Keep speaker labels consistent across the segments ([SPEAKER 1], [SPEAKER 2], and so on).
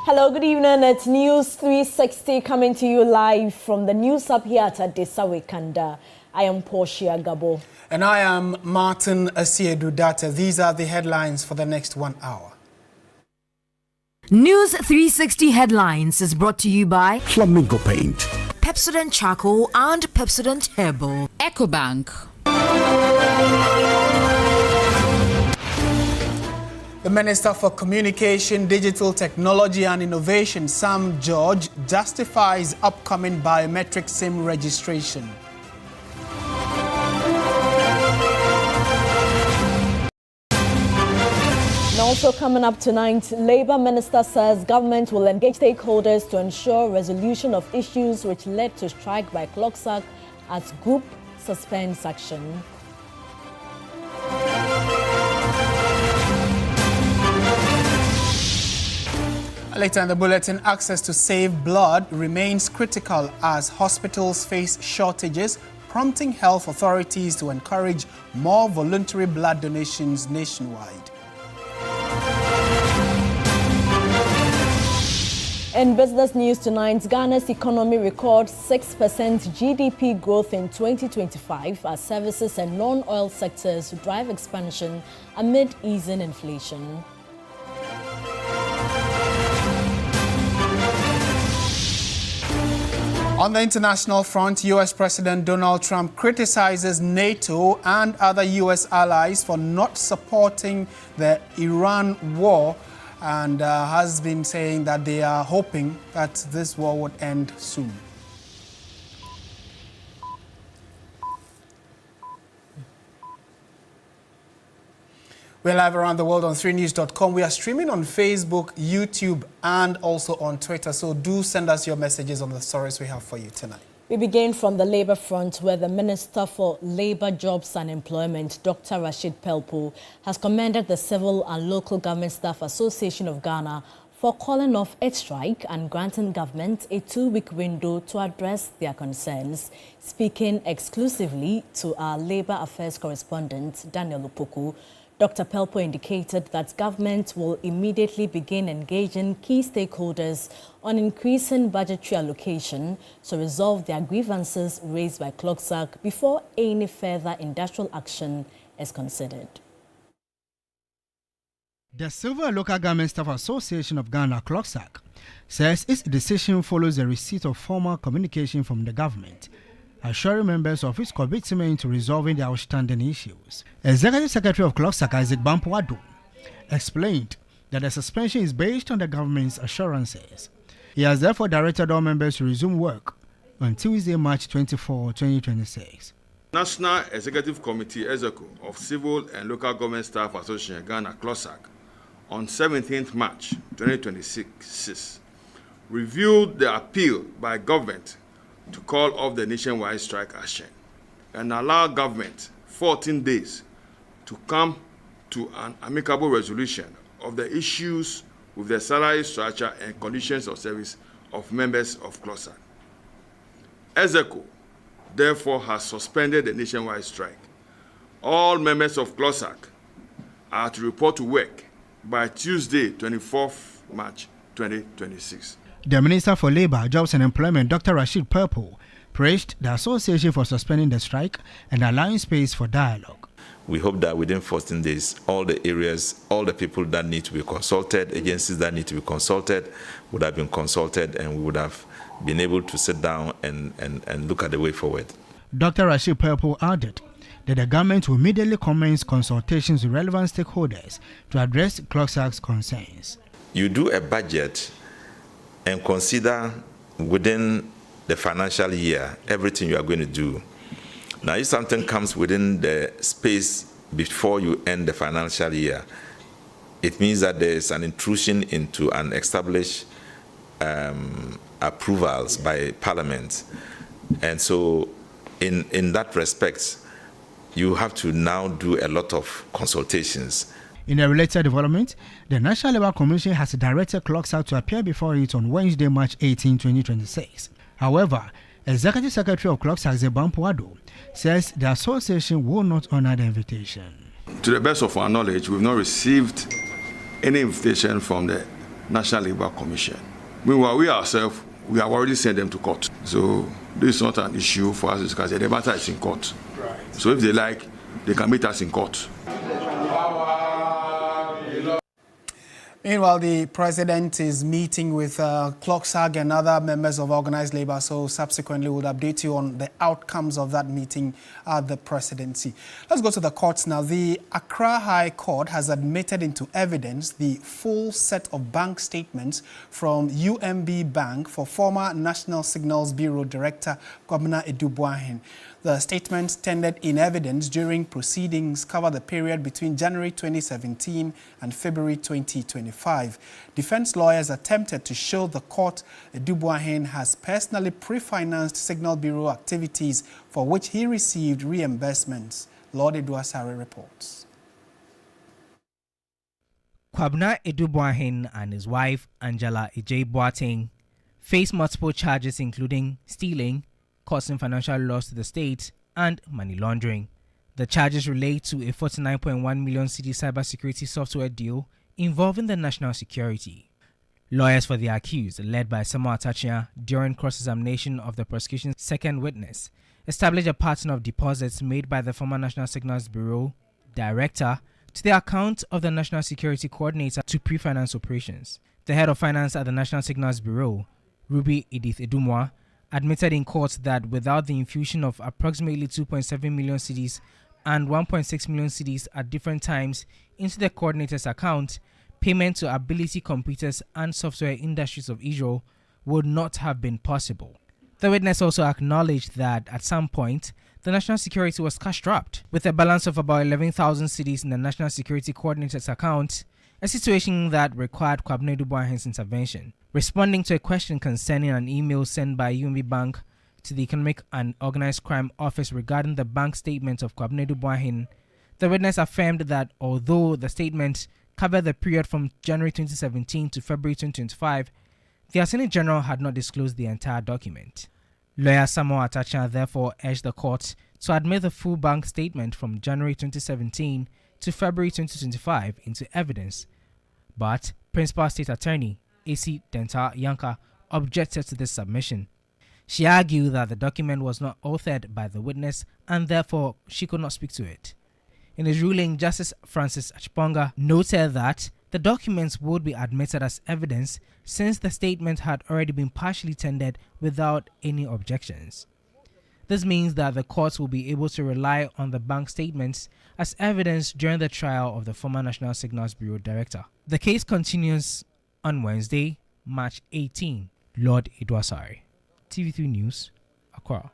[SPEAKER 1] Hello, good evening. It's News 360 coming to you live from the News Hub here at Adesawe Kanda. I am Portia Gabo.
[SPEAKER 2] And I am Martin Asiedu Data. These are the headlines for the next 1 hour.
[SPEAKER 3] News 360 headlines is brought to you by
[SPEAKER 4] Flamingo Paint,
[SPEAKER 3] Pepsodent Charcoal and Pepsodent Herbal,
[SPEAKER 5] EcoBank.
[SPEAKER 2] The Minister for Communication, Digital Technology and Innovation, Sam George, justifies upcoming biometric SIM registration.
[SPEAKER 1] And also coming up tonight, Labour Minister says government will engage stakeholders to ensure resolution of issues which led to strike by Clocksack as group suspends action.
[SPEAKER 2] Later in the bulletin, access to safe blood remains critical as hospitals face shortages, prompting health authorities to encourage more voluntary blood donations nationwide.
[SPEAKER 1] In business news tonight, Ghana's economy records 6% GDP growth in 2025 as services and non-oil sectors drive expansion amid easing inflation.
[SPEAKER 2] On the international front, U.S. President Donald Trump criticizes NATO and other U.S. allies for not supporting the Iran war and has been saying that they are hoping that this war would end soon. We're live around the world on 3news.com. We are streaming on Facebook, YouTube, and also on Twitter. So do send us your messages on the stories we have for you tonight.
[SPEAKER 1] We begin from the Labour front, where the Minister for Labour, Jobs and Employment, Dr. Rashid Pelpo, has commended the Civil and Local Government Staff Association of Ghana for calling off its strike and granting government a 2-week window to address their concerns. Speaking exclusively to our Labour Affairs correspondent, Daniel Opoku, Dr. Pelpo indicated that government will immediately begin engaging key stakeholders on increasing budgetary allocation to resolve their grievances raised by Clocksack before any further industrial action is considered.
[SPEAKER 6] The Civil and Local Government Staff Association of Ghana, Clocksack, says its decision follows the receipt of formal communication from the government, assuring members of its commitment to resolving the outstanding issues. Executive Secretary of Clocksack, Isaac Bampoado, explained that the suspension is based on the government's assurances. He has therefore directed all members to resume work on Tuesday, March 24, 2026.
[SPEAKER 7] National Executive Committee (EXECO) of Civil and Local Government Staff Association Ghana, Clocksack, on 17th March 2026, reviewed the appeal by government to call off the nationwide strike action and allow government 14 days to come to an amicable resolution of the issues with the salary structure and conditions of service of members of Clocksack. EXECO therefore has suspended the nationwide strike. All members of Clocksack are to report to work by Tuesday, 24th March 2026.
[SPEAKER 6] The Minister for Labour, Jobs and Employment, Dr. Rashid Pelpo, praised the association for suspending the strike and allowing space for dialogue.
[SPEAKER 8] We hope that within 14 days, all the areas, all the people that need to be consulted, agencies that need to be consulted, would have been consulted, and we would have been able to sit down and look at the way forward.
[SPEAKER 6] Dr. Rashid Pelpo added that the government will immediately commence consultations with relevant stakeholders to address Clocksack's concerns.
[SPEAKER 8] You do a budget and consider within the financial year everything you are going to do. Now, if something comes within the space before you end the financial year, it means that there is an intrusion into an established approvals by Parliament. And so in that respect, you have to now do a lot of consultations.
[SPEAKER 6] In a related development, the National Labour Commission has directed Clocksack to appear before it on Wednesday, March 18, 2026. However, Executive Secretary of Clocksack, Isaac Bampoado, says the association will not honor the invitation.
[SPEAKER 7] To the best of our knowledge, we've not received any invitation from the National Labour Commission. Meanwhile, we ourselves, we have already sent them to court. So this is not an issue for us to discuss. The matter is in court. Right. So if they like, they can meet us in court.
[SPEAKER 2] Meanwhile, the president is meeting with Clocksag and other members of organized labor, so subsequently we'll update you on the outcomes of that meeting at the presidency. Let's go to the courts now. The Accra High Court has admitted into evidence the full set of bank statements from UMB Bank for former National Signals Bureau Director Kwabena Edubuahin. The statements tendered in evidence during proceedings cover the period between January 2017 and February 2025. Defense lawyers attempted to show the court Edubuahin has personally pre-financed Signal Bureau activities for which he received reimbursements. Lord Eduasare reports.
[SPEAKER 4] Kwabena Edubuahin and his wife, Angela Ejay Boateng, face multiple charges including stealing, causing financial loss to the state, and money laundering. The charges relate to a 49.1 million cedi cybersecurity software deal involving the national security. Lawyers for the accused, led by Samuel Atachia, during cross-examination of the prosecution's second witness, established a pattern of deposits made by the former National Signals Bureau director to the account of the National Security Coordinator to pre-finance operations. The head of finance at the National Signals Bureau, Ruby Edith Edumwa, admitted in court that without the infusion of approximately 2.7 million cedis and 1.6 million cedis at different times into the coordinator's account, payment to Ability Computers and Software Industries of Israel would not have been possible. The witness also acknowledged that at some point, the national security was cash-strapped, with a balance of about 11,000 cedis in the National Security Coordinator's account, a situation that required Kwabena Edubuahin's intervention. Responding to a question concerning an email sent by UMB Bank to the Economic and Organized Crime Office regarding the bank statement of Kwabena Edubuahin, the witness affirmed that although the statement covered the period from January 2017 to February 2025, the Attorney General had not disclosed the entire document. Lawyer Samuel Atachia therefore urged the court to admit the full bank statement from January 2017 to February 2025 into evidence, but Principal State Attorney AC Denta Yanka objected to this submission. She argued that the document was not authored by the witness and therefore she could not speak to it. In his ruling, Justice Francis Achponga noted that the documents would be admitted as evidence since the statement had already been partially tendered without any objections. This means that the courts will be able to rely on the bank statements as evidence during the trial of the former National Signals Bureau Director. The case continues on Wednesday, March 18. Lord Eduasare, TV3 News, Accra.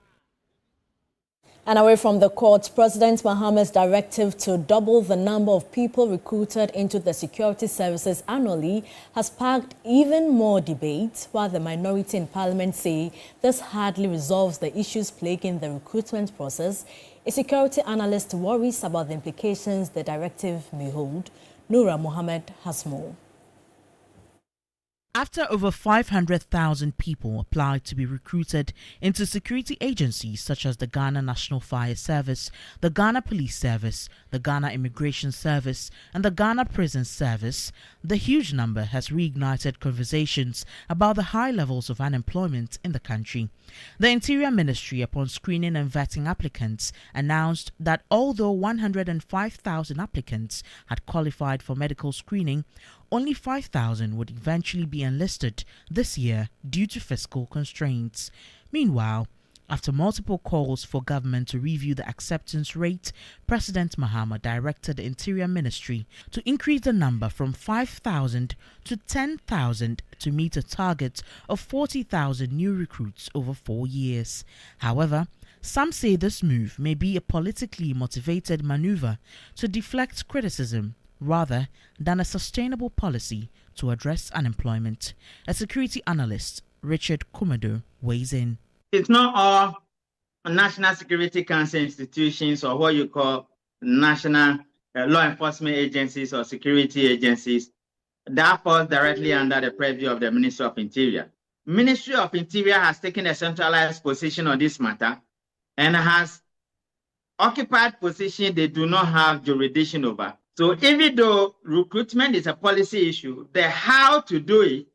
[SPEAKER 1] And away from the courts, President Mahama's directive to double the number of people recruited into the security services annually has sparked even more debate, while the minority in Parliament say this hardly resolves the issues plaguing the recruitment process. A security analyst worries about the implications the directive may hold. Noura Mohammed has more.
[SPEAKER 5] After over 500,000 people applied to be recruited into security agencies such as the Ghana National Fire Service, the Ghana Police Service, the Ghana Immigration Service, and the Ghana Prison Service, the huge number has reignited conversations about the high levels of unemployment in the country. The Interior Ministry, upon screening and vetting applicants, announced that although 105,000 applicants had qualified for medical screening, only 5,000 would eventually be enlisted this year due to fiscal constraints. Meanwhile, after multiple calls for government to review the acceptance rate, President Mahama directed the Interior Ministry to increase the number from 5,000 to 10,000 to meet a target of 40,000 new recruits over 4 years. However, some say this move may be a politically motivated maneuver to deflect criticism rather than a sustainable policy to address unemployment. A security analyst, Richard Kumedo, weighs in.
[SPEAKER 9] It's not all National Security Council institutions or what you call national law enforcement agencies or security agencies that falls directly under the purview of the Ministry of Interior. Ministry of Interior has taken a centralized position on this matter and has occupied position they do not have jurisdiction over. So even though recruitment is a policy issue, the how to do it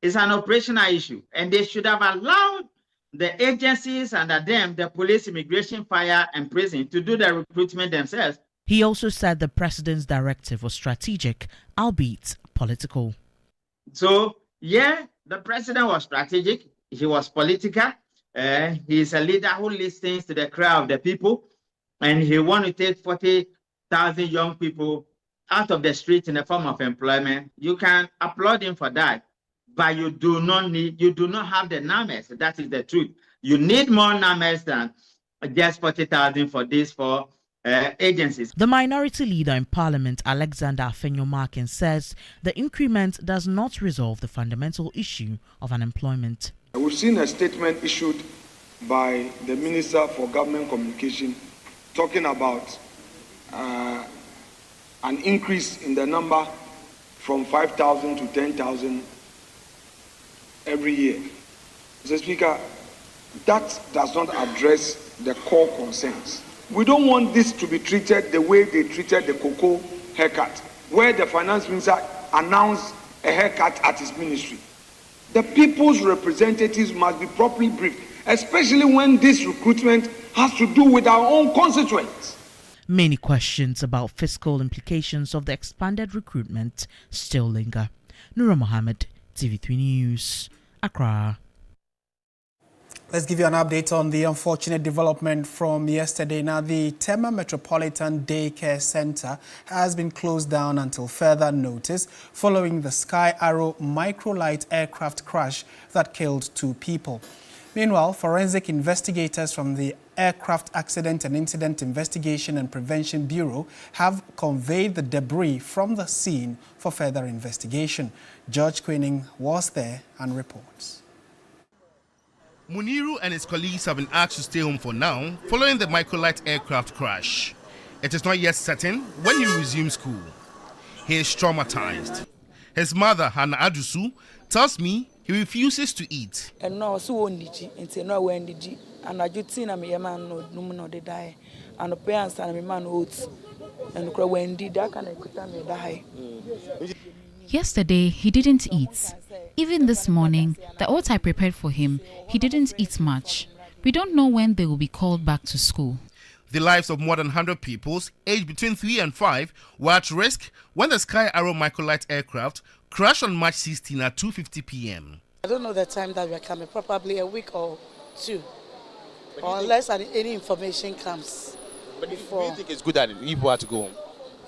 [SPEAKER 9] is an operational issue. And they should have allowed the agencies under them, the police, immigration, fire, and prison, to do the recruitment themselves.
[SPEAKER 5] He also said the president's directive was strategic, albeit political.
[SPEAKER 9] So, yeah, the president was strategic. He was political. He's a leader who listens to the cry of the people. And he wants to take 40,000 young people out of the street in the form of employment. You can applaud him for that. But you do not have the numbers. That is the truth. You need more numbers than just 40,000 for these four agencies.
[SPEAKER 5] The minority leader in Parliament, Alexander Afenyo-Markin, says the increment does not resolve the fundamental issue of unemployment.
[SPEAKER 10] We've seen a statement issued by the Minister for Government Communication talking about an increase in the number from 5,000 to 10,000 every year. Mr. Speaker, that does not address the core concerns. We don't want this to be treated the way they treated the cocoa haircut, where the finance minister announced a haircut at his ministry. The people's representatives must be properly briefed, especially when this recruitment has to do with our own constituents.
[SPEAKER 5] Many questions about fiscal implications of the expanded recruitment still linger. Nura Mohammed, TV3 News, Accra.
[SPEAKER 2] Let's give you an update on the unfortunate development from yesterday. Now, the Tema Metropolitan Daycare Center has been closed down until further notice following the Sky Arrow microlight aircraft crash that killed 2 people. Meanwhile, forensic investigators from the Aircraft Accident and Incident Investigation and Prevention Bureau have conveyed the debris from the scene for further investigation. George Quinning was there and reports.
[SPEAKER 11] Muniru and his colleagues have been asked to stay home for now following the microlight aircraft crash. It is not yet certain when he resumes school. He is traumatized. His mother, Hannah Adusu, tells me he refuses to eat.
[SPEAKER 12] Yesterday, he didn't eat. Even this morning, the oats I prepared for him, he didn't eat much. We don't know when they will be called back to school.
[SPEAKER 11] The lives of more than 100 pupils, aged between 3 and 5, were at risk when the Sky Arrow microlight aircraft crashed on March 16 at 2:50 p.m.
[SPEAKER 13] I don't know the time that we're coming, probably a week or 2, or unless any information comes.
[SPEAKER 14] But do you think it's good that people have to go home?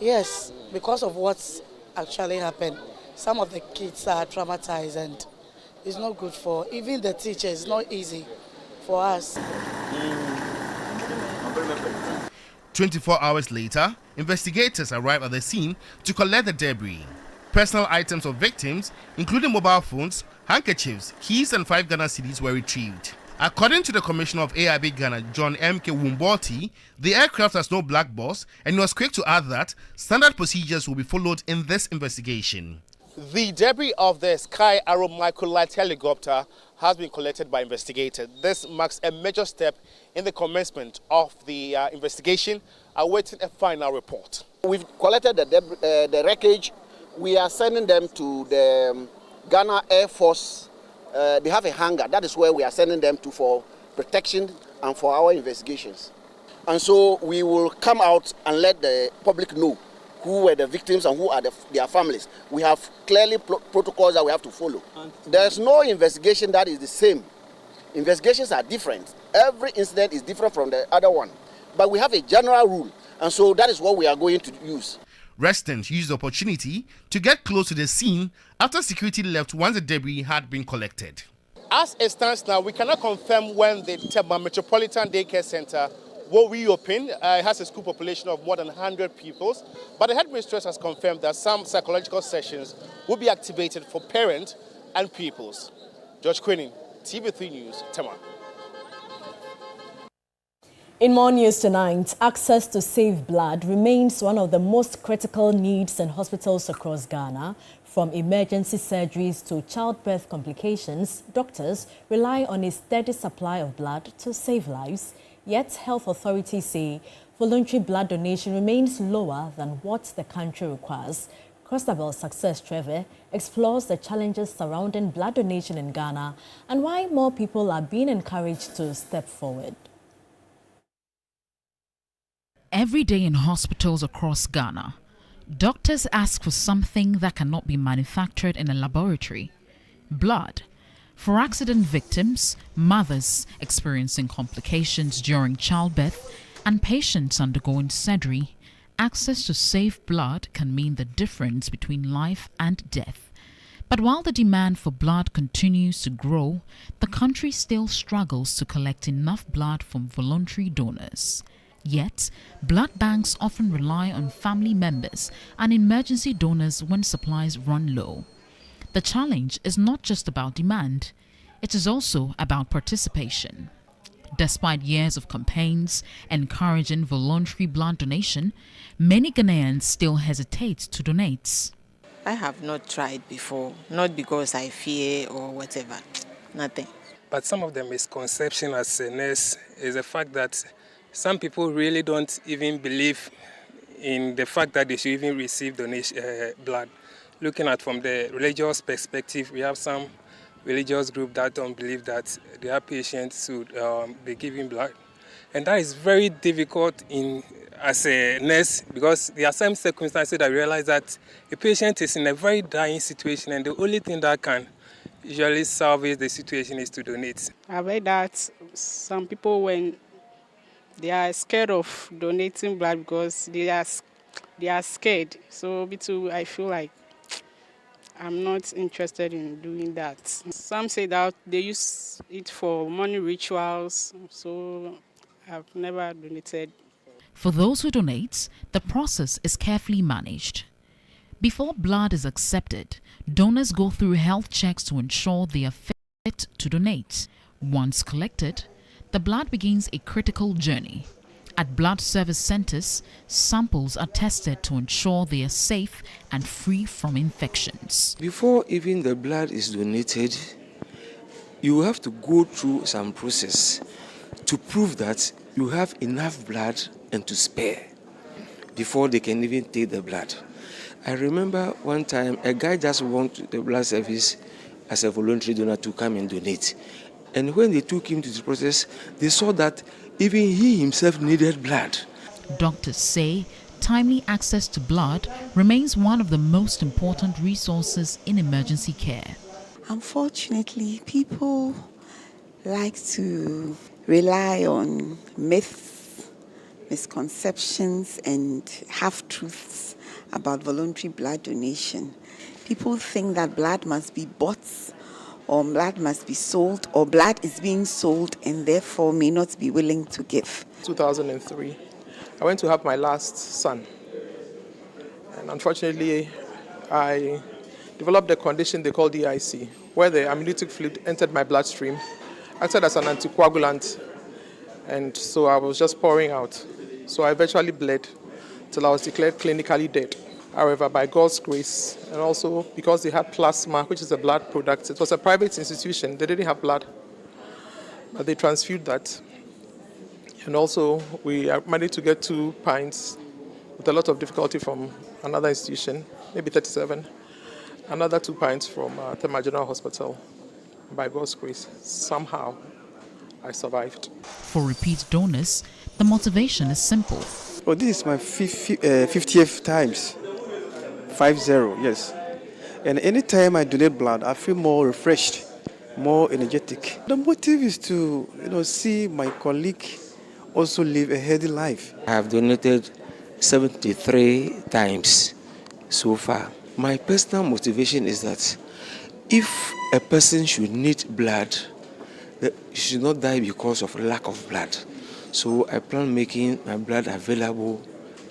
[SPEAKER 13] Yes, because of what's actually happened. Some of the kids are traumatized and it's not good for even the teachers. It's not easy for us.
[SPEAKER 11] 24 hours later, investigators arrived at the scene to collect the debris. Personal items of victims, including mobile phones, handkerchiefs, keys and 5 Ghana cedis were retrieved. According to the Commissioner of AIB Ghana, John M.K. Wumboti, the aircraft has no black box, and he was quick to add that standard procedures will be followed in this investigation.
[SPEAKER 14] The debris of the Sky Arrow microlight helicopter has been collected by investigators. This marks a major step in the commencement of the investigation, awaiting a final report.
[SPEAKER 15] We've collected the wreckage. We are sending them to the Ghana Air Force. They have a hangar. That is where we are sending them to for protection and for our investigations. And so we will come out and let the public know who were the victims and who are their families. We have clearly protocols that we have to follow. There's no investigation that is the same. Investigations are different. Every incident is different from the other one. But we have a general rule, and so that is what we are going to use.
[SPEAKER 11] Residents used the opportunity to get close to the scene after security left once the debris had been collected.
[SPEAKER 14] As it stands now, we cannot confirm when the Tema Metropolitan Daycare Center will reopen. It has a school population of more than 100 pupils, but the headmistress has confirmed that some psychological sessions will be activated for parents and pupils. George Quinning, TV3 News, Tema.
[SPEAKER 1] In more news tonight, access to safe blood remains one of the most critical needs in hospitals across Ghana. From emergency surgeries to childbirth complications, doctors rely on a steady supply of blood to save lives. Yet health authorities say voluntary blood donation remains lower than what the country requires. Christabel Success Trevor explores the challenges surrounding blood donation in Ghana and why more people are being encouraged to step forward.
[SPEAKER 12] Every day in hospitals across Ghana, doctors ask for something that cannot be manufactured in a laboratory: blood. For accident victims, mothers experiencing complications during childbirth, and patients undergoing surgery, access to safe blood can mean the difference between life and death. But while the demand for blood continues to grow, the country still struggles to collect enough blood from voluntary donors. Yet, blood banks often rely on family members and emergency donors when supplies run low. The challenge is not just about demand, it is also about participation. Despite years of campaigns encouraging voluntary blood donation, many Ghanaians still hesitate to donate.
[SPEAKER 16] I have not tried before, not because I fear or whatever, nothing.
[SPEAKER 17] But some of the misconception as a nurse is the fact that some people really don't even believe in the fact that they should even receive donation blood. Looking at from the religious perspective, we have some religious group that don't believe that their patients should be giving blood. And that is very difficult as a nurse, because there are some circumstances that realize that a patient is in a very dying situation and the only thing that can usually salvage the situation is to donate.
[SPEAKER 18] I've heard that some people, when they are scared of donating blood because they are scared. So me too, I feel like I'm not interested in doing that. Some say that they use it for money rituals, so I've never donated.
[SPEAKER 12] For those who donate, the process is carefully managed. Before blood is accepted, donors go through health checks to ensure they are fit to donate. Once collected, the blood begins a critical journey. At blood service centers, samples are tested to ensure they are safe and free from infections.
[SPEAKER 19] Before even the blood is donated, you have to go through some process to prove that you have enough blood and to spare before they can even take the blood. I remember one time a guy just went to the blood service as a voluntary donor to come and donate. And when they took him to the process, they saw that even he himself needed blood.
[SPEAKER 12] Doctors say timely access to blood remains one of the most important resources in emergency care.
[SPEAKER 20] Unfortunately, people like to rely on myths, misconceptions, and half-truths about voluntary blood donation. People think that blood must be bought, or blood must be sold, or blood is being sold and therefore may not be willing to give.
[SPEAKER 17] 2003, I went to have my last son. And unfortunately, I developed a condition they call DIC, where the amniotic fluid entered my bloodstream, acted as an anticoagulant, and so I was just pouring out. So I eventually bled till I was declared clinically dead. However, by God's grace, and also because they had plasma, which is a blood product, it was a private institution, they didn't have blood, but they transfused that. And also, we managed to get 2 pints with a lot of difficulty from another institution, maybe 37, another 2 pints from Tema General Hospital. By God's grace, somehow, I survived.
[SPEAKER 12] For repeat donors, the motivation is simple.
[SPEAKER 21] Oh, this is my 50th times. 50, yes. And anytime I donate blood, I feel more refreshed, more energetic. The motive is to, see my colleague also live a healthy life.
[SPEAKER 19] I have donated 73 times so far. My personal motivation is that if a person should need blood, he should not die because of lack of blood. So I plan making my blood available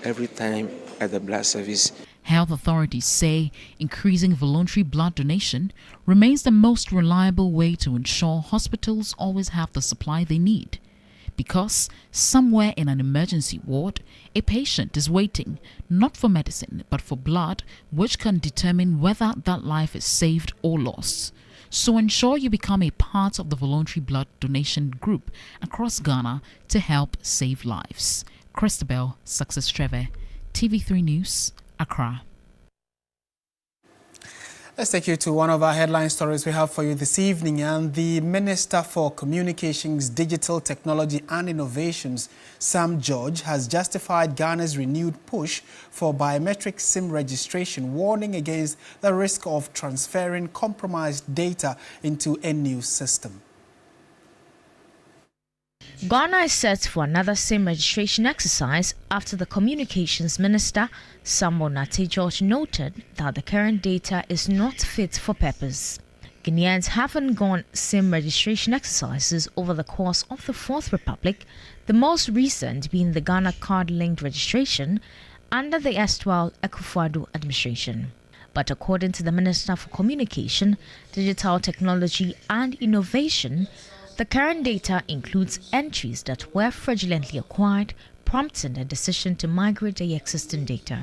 [SPEAKER 19] every time at the blood service.
[SPEAKER 12] Health authorities say increasing voluntary blood donation remains the most reliable way to ensure hospitals always have the supply they need. Because somewhere in an emergency ward, a patient is waiting not for medicine but for blood, which can determine whether that life is saved or lost. So ensure you become a part of the voluntary blood donation group across Ghana to help save lives. Christabel Success Trevor, TV3 News, Accra.
[SPEAKER 2] Let's take you to one of our headline stories we have for you this evening. And the Minister for Communications, Digital Technology and Innovations, Sam George, has justified Ghana's renewed push for biometric SIM registration, warning against the risk of transferring compromised data into a new system.
[SPEAKER 3] Ghana is set for another SIM registration exercise after the Communications Minister, Samuel George, noted that the current data is not fit for purpose. Ghanaians have undergone SIM registration exercises over the course of the Fourth Republic, the most recent being the Ghana card-linked registration under the erstwhile Akufo-Addo administration. But according to the Minister for Communication, Digital Technology and Innovation, the current data includes entries that were fraudulently acquired, prompting a decision to migrate the existing data.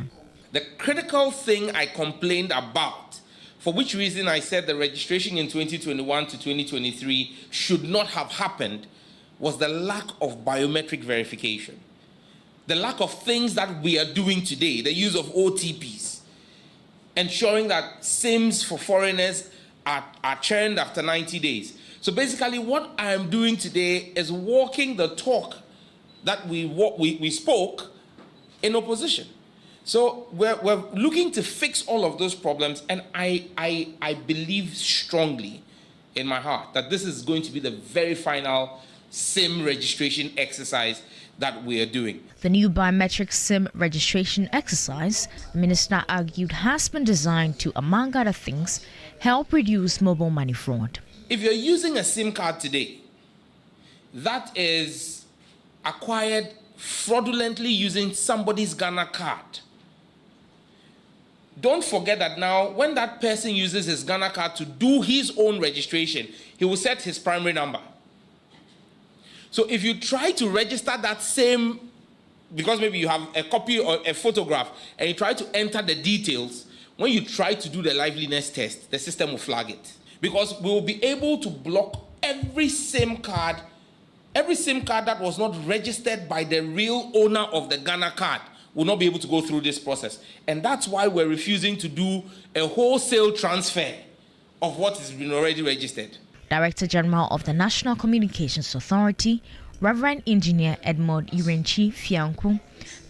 [SPEAKER 22] The critical thing I complained about, for which reason I said the registration in 2021 to 2023 should not have happened, was the lack of biometric verification. The lack of things that we are doing today, the use of OTPs, ensuring that SIMs for foreigners are churned after 90 days. So basically what I am doing today is walking the talk that we spoke in opposition. So we're looking to fix all of those problems, and I believe strongly in my heart that this is going to be the very final SIM registration exercise that we are doing.
[SPEAKER 3] The new biometric SIM registration exercise, the minister argued, has been designed to, among other things, help reduce mobile money fraud.
[SPEAKER 22] If you're using a SIM card today that is acquired fraudulently using somebody's Ghana card, don't forget that now when that person uses his Ghana card to do his own registration, he will set his primary number. So if you try to register that same, because maybe you have a copy or a photograph and you try to enter the details, when you try to do the liveliness test, the system will flag it. Because we will be able to block every SIM card that was not registered by the real owner of the Ghana card will not be able to go through this process. And that's why we're refusing to do a wholesale transfer of what has been already registered.
[SPEAKER 3] Director General of the National Communications Authority, Reverend Engineer Edmond Irenchi Fianku,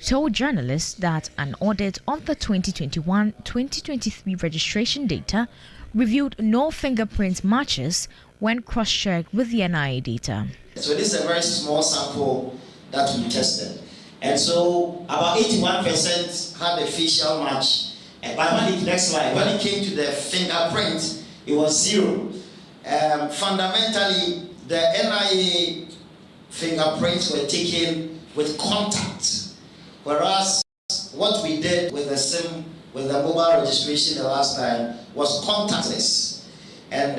[SPEAKER 3] told journalists that an audit of the 2021-2023 registration data revealed no fingerprint matches when cross-checked with the NIA data.
[SPEAKER 23] So this is a very small sample that we tested. And so about 81% had a facial match. And by the next slide, when it came to the fingerprint, it was 0. Fundamentally, the NIA fingerprints were taken with contact, whereas what we did with the SIM, with the mobile registration the last time, was contactless. And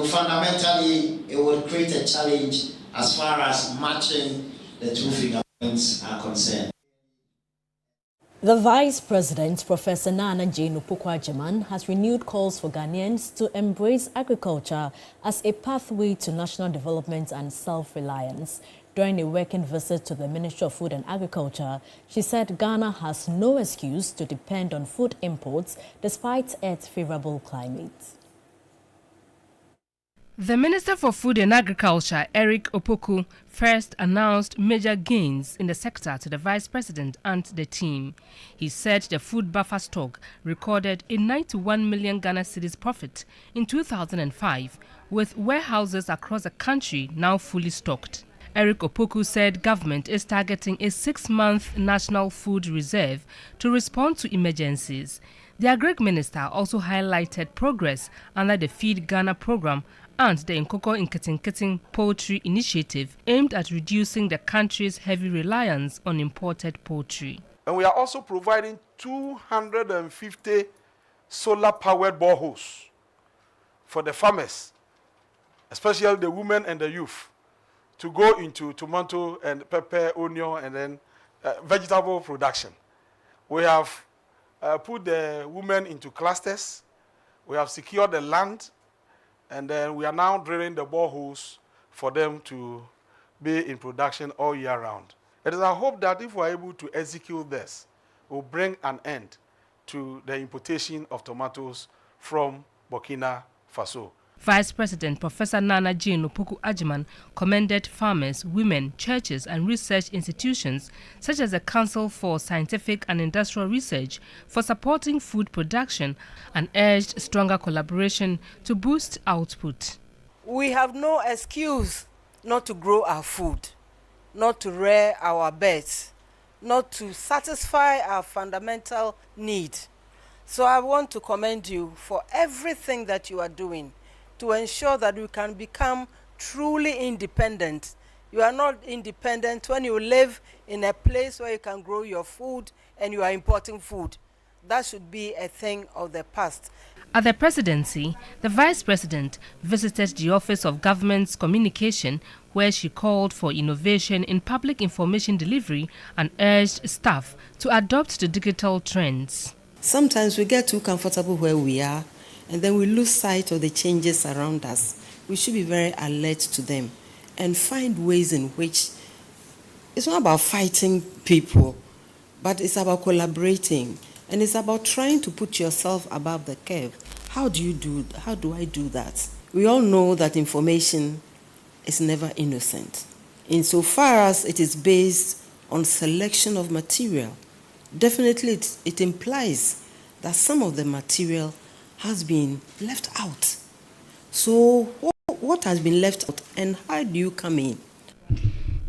[SPEAKER 23] fundamentally, it would create a challenge as far as matching the two fingerprints are concerned.
[SPEAKER 1] The Vice President, Professor Nana Jane Opoku-Agyeman, has renewed calls for Ghanaians to embrace agriculture as a pathway to national development and self-reliance. During a working visit to the Ministry of Food and Agriculture, she said Ghana has no excuse to depend on food imports despite its favorable climate.
[SPEAKER 24] The Minister for Food and Agriculture, Eric Opoku, first announced major gains in the sector to the Vice President and the team. He said the food buffer stock recorded a 91 million Ghana cedis profit in 2005, with warehouses across the country now fully stocked. Eric Opoku said government is targeting a 6-month national food reserve to respond to emergencies. The Agric Minister also highlighted progress under the Feed Ghana program and the Nkoko Nketenkete poultry initiative aimed at reducing the country's heavy reliance on imported poultry.
[SPEAKER 25] And we are also providing 250 solar-powered boreholes for the farmers, especially the women and the youth, to go into tomato and pepper, onion, and then vegetable production. We have put the women into clusters. We have secured the land. And then we are now drilling the boreholes for them to be in production all year round. It is our hope that if we're able to execute this, we'll bring an end to the importation of tomatoes from Burkina Faso.
[SPEAKER 24] Vice President Professor Nana Jane Opoku Ajiman commended farmers, women, churches and research institutions such as the Council for Scientific and Industrial Research for supporting food production and urged stronger collaboration to boost output.
[SPEAKER 4] We have no excuse not to grow our food, not to rear our birds, not to satisfy our fundamental need. So I want to commend you for everything that you are doing to ensure that you can become truly independent. You are not independent when you live in a place where you can grow your food and you are importing food. That should be a thing of the past.
[SPEAKER 24] At the presidency, the vice president visited the Office of Government's Communication, where she called for innovation in public information delivery and urged staff to adopt the digital trends.
[SPEAKER 6] Sometimes we get too comfortable where we are, and then we lose sight of the changes around us. We should be very alert to them and find ways in which it's not about fighting people, but it's about collaborating, and it's about trying to put yourself above the curve. How do I do that? We all know that information is never innocent. Insofar as it is based on selection of material, definitely it implies that some of the material has been left out. So what has been left out and how do you come in?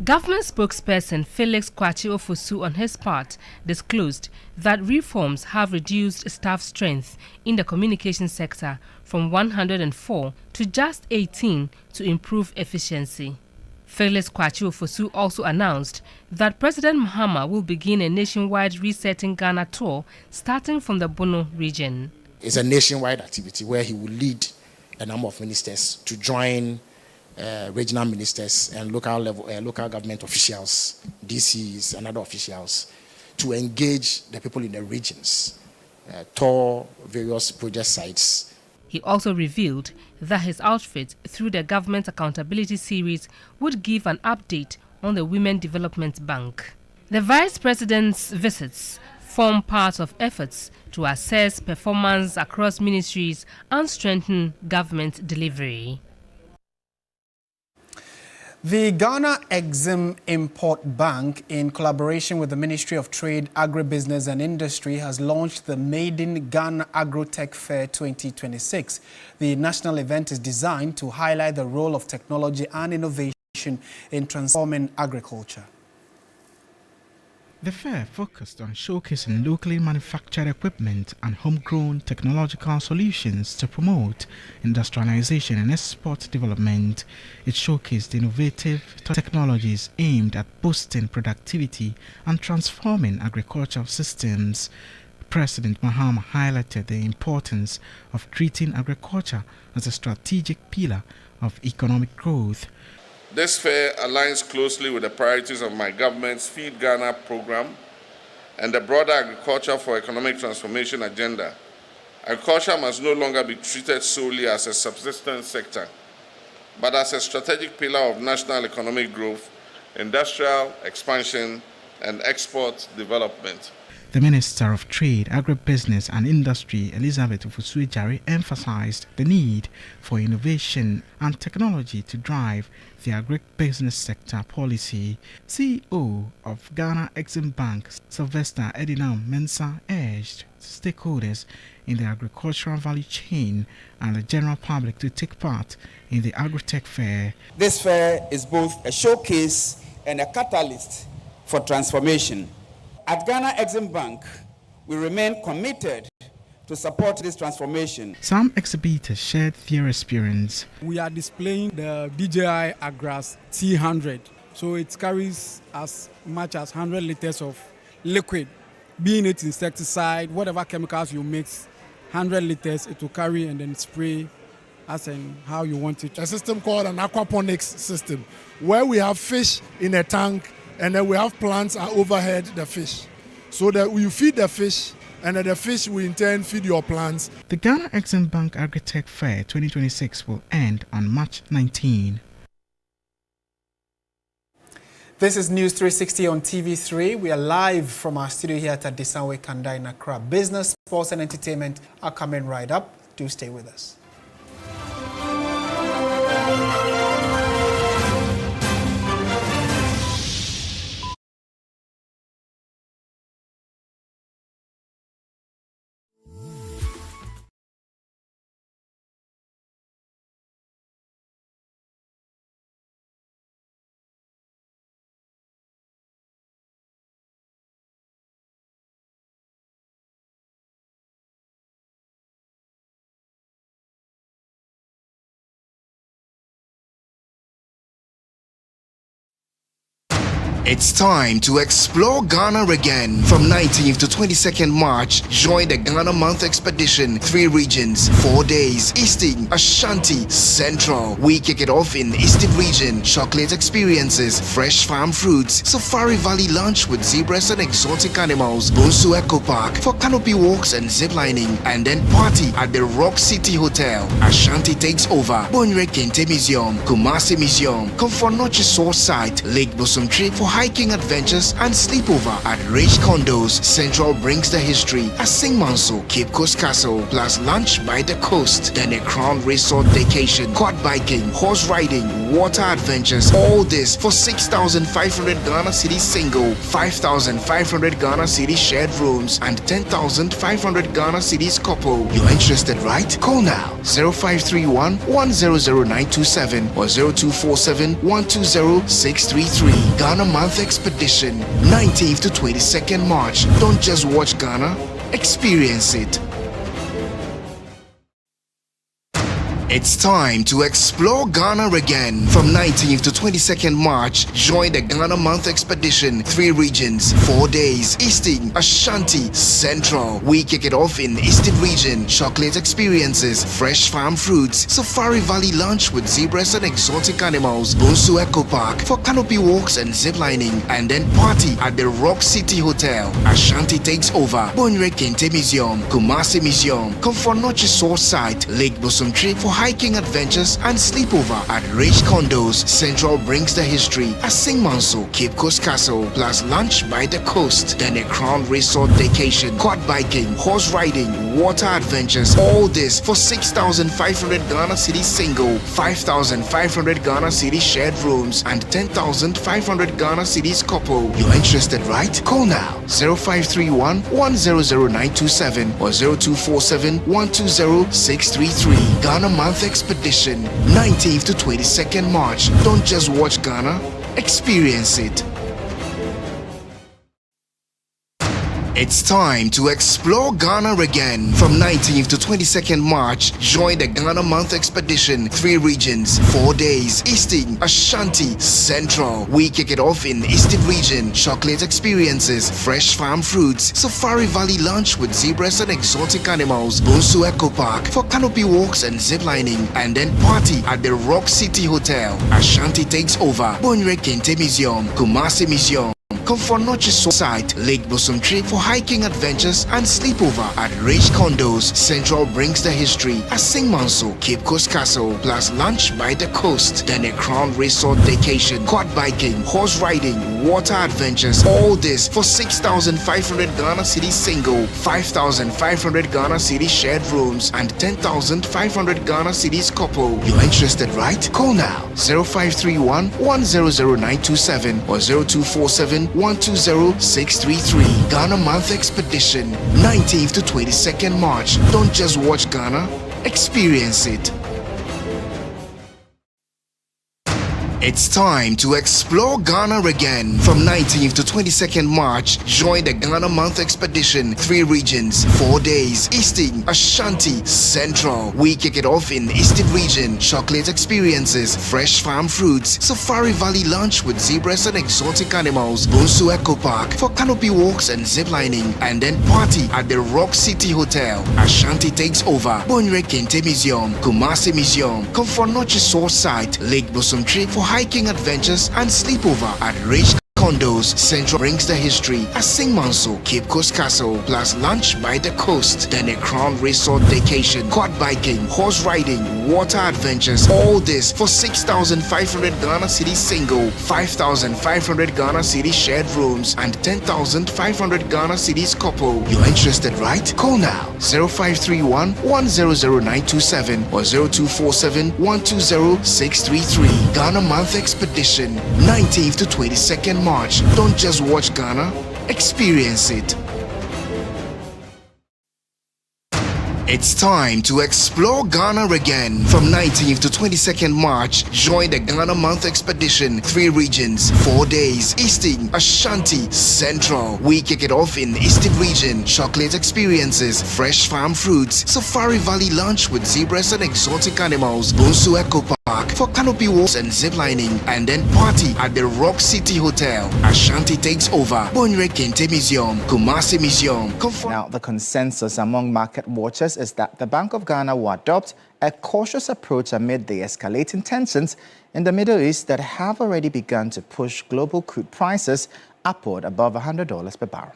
[SPEAKER 24] Government spokesperson Felix Kwachi Ofosu on his part disclosed that reforms have reduced staff strength in the communication sector from 104 to just 18 to improve efficiency. Felix Kwachi Ofosu also announced that President Mahama will begin a nationwide Resetting Ghana tour starting from the Bono region.
[SPEAKER 7] It's a nationwide activity where he will lead a number of ministers to join regional ministers and local government officials, DCs and other officials to engage the people in the regions, tour various project sites.
[SPEAKER 24] He also revealed that his outfit through the Government Accountability Series would give an update on the Women Development Bank. The Vice President's visits form part of efforts to assess performance across ministries and strengthen government delivery.
[SPEAKER 2] The Ghana Exim-Import Bank, in collaboration with the Ministry of Trade, Agribusiness and Industry, has launched the Maiden Ghana Agrotech Fair 2026. The national event is designed to highlight the role of technology and innovation in transforming agriculture.
[SPEAKER 8] The fair focused on showcasing locally manufactured equipment and homegrown technological solutions to promote industrialization and export development. It showcased innovative technologies aimed at boosting productivity and transforming agricultural systems. President Mahama highlighted the importance of treating agriculture as a strategic pillar of economic growth.
[SPEAKER 9] This fair aligns closely with the priorities of my government's Feed Ghana program and the broader Agriculture for Economic Transformation agenda. Agriculture must no longer be treated solely as a subsistence sector, but as a strategic pillar of national economic growth, industrial expansion, and export development.
[SPEAKER 8] The Minister of Trade, Agribusiness and Industry, Elizabeth Ofosu-Jare, emphasized the need for innovation and technology to drive the agribusiness sector policy. CEO of Ghana Exim Bank, Sylvester Edinam Mensah, urged stakeholders in the agricultural value chain and the general public to take part in the Agrotech Fair.
[SPEAKER 26] This fair is both a showcase and a catalyst for transformation. At Ghana Exim Bank, we remain committed to support this transformation.
[SPEAKER 8] Some exhibitors shared their experience.
[SPEAKER 27] We are displaying the DJI Agras T100. So it carries as much as 100 liters of liquid, being it insecticide, whatever chemicals you mix, 100 liters it will carry and then spray as in how you want it.
[SPEAKER 28] A system called an aquaponics system, where we have fish in a tank and then we have plants overhead the fish. So that you feed the fish and then the fish will in turn feed your plants.
[SPEAKER 8] The Ghana Exim Bank Agritech Fair 2026 will end on March 19.
[SPEAKER 2] This is News 360 on TV3. We are live from our studio here at Adisanwe Kanda in Accra. Business, sports and entertainment are coming right up. Do stay with us.
[SPEAKER 5] It's time to explore Ghana again. From 19th to 22nd March, join the Ghana Month Expedition. 3 regions, 4 days. Eastern, Ashanti, Central. We kick it off in Eastern region. Chocolate experiences, fresh farm fruits, Safari Valley lunch with zebras and exotic animals, Bonsu Eco Park for canopy walks and ziplining, and then party at the Rock City Hotel. Ashanti takes over. Bonre Kente Museum, Kumasi Museum, Comfort Noche Source Site, Lake Bosumtri for hiking adventures and sleepover at Rich Condos. Central brings the history at Sing Manso, Cape Coast Castle, plus lunch by the coast. Then a Crown Resort vacation, quad biking, horse riding, water adventures. All this for 6,500 Ghana cedis single, 5,500 Ghana cedis shared rooms, and 10,500 Ghana cedis couple. You're interested, right? Call now 0531 100927 or 0247 120 633. Ghana Month Expedition, 19th to 22nd March. Don't just watch Ghana, experience it. It's time to explore Ghana again. From 19th to 22nd March, join the Ghana Month Expedition. 3 regions, 4 days. Eastern, Ashanti, Central. We kick it off in Eastern region. Chocolate experiences, fresh farm fruits, Safari Valley lunch with zebras and exotic animals, Bonsu Eco Park for canopy walks and ziplining, and then party at the Rock City Hotel. Ashanti takes over. Bonre Kente Museum, Kumasi Museum, Comfort Noche Source Site, Lake Bosumtri for hiking adventures and sleepover at Rich Condos. Central brings the history at Sing Manso, Cape Coast Castle, plus lunch by the coast. Then a Crown Resort vacation, quad biking, horse riding, water adventures. All this for 6,500 Ghana cedis single, 5,500 Ghana cedis shared rooms, and 10,500 Ghana cedis couple. You're interested, right? Call now 0531 100927 or 0247 120 633. Ghana Month Expedition, 19th to 22nd March. Don't just watch Ghana, experience it. It's time to explore Ghana again. From 19th to 22nd March, join the Ghana Month Expedition. 3 regions, 4 days. Eastern, Ashanti, Central. We kick it off in Eastern region. Chocolate experiences, fresh farm fruits, Safari Valley lunch with zebras and exotic animals, Bonsu Eco Park for canopy walks and ziplining, and then party at the Rock City Hotel. Ashanti takes over. Bonre Kente Museum, Kumasi Museum, Comfort Noche Site, Lake Bosumtri for hiking adventures and sleepover at Rich Condos. Central brings the history at Sing Manso, Cape Coast Castle, plus lunch by the coast. Then a Crown Resort vacation, quad biking, horse riding, water adventures. All this for 6,500 Ghana cedis single, 5,500 Ghana cedis shared rooms, and 10,500 Ghana cedis couple. You're interested, right? Call now 0531 100927 or 0247 120 633. Ghana Month Expedition, 19th to 22nd March. Don't just watch Ghana, experience it. It's time to explore Ghana again. From 19th to 22nd March, join the Ghana Month Expedition. 3 regions, 4 days. Eastern, Ashanti, Central. We kick it off in Eastern region. Chocolate experiences, fresh farm fruits, Safari Valley lunch with zebras and exotic animals, Bonsu Eco Park for canopy walks and ziplining, and then party at the Rock City Hotel. Ashanti takes over. Bonre Kente Museum, Kumasi Museum, Comfort Noche Source Site, Lake Bosumtri for hiking adventures and sleepover at Rich condos. Central brings the history. Asing Manso, Cape Coast Castle, plus lunch by the coast. Then a Crown Resort vacation, quad biking, horse riding, water adventures. All this for 6,500 Ghana Cedi single, 5,500 Ghana Cedi shared rooms, and 10,500 Ghana Cedis couple. You're interested, right? Call now 0531 100927 or 0247 120 633. Ghana Month Expedition, 19th to 22nd March. Don't just watch Ghana, experience it. It's time to explore Ghana again. From 19th to 22nd March, join the Ghana Month Expedition. 3 regions, 4 days. Eastern, Ashanti, Central. We kick it off in Eastern region. Chocolate experiences, fresh farm fruits, Safari Valley lunch with zebras and exotic animals, Bonsu Eco Park for canopy walks and ziplining, and then party at the Rock City Hotel. Ashanti takes over. Bonre Kente Museum, Kumasi Museum.
[SPEAKER 10] Now, the consensus among market watchers is that the Bank of Ghana will adopt a cautious approach amid the escalating tensions in the Middle East that have already begun to push global crude prices upward above $100 per barrel.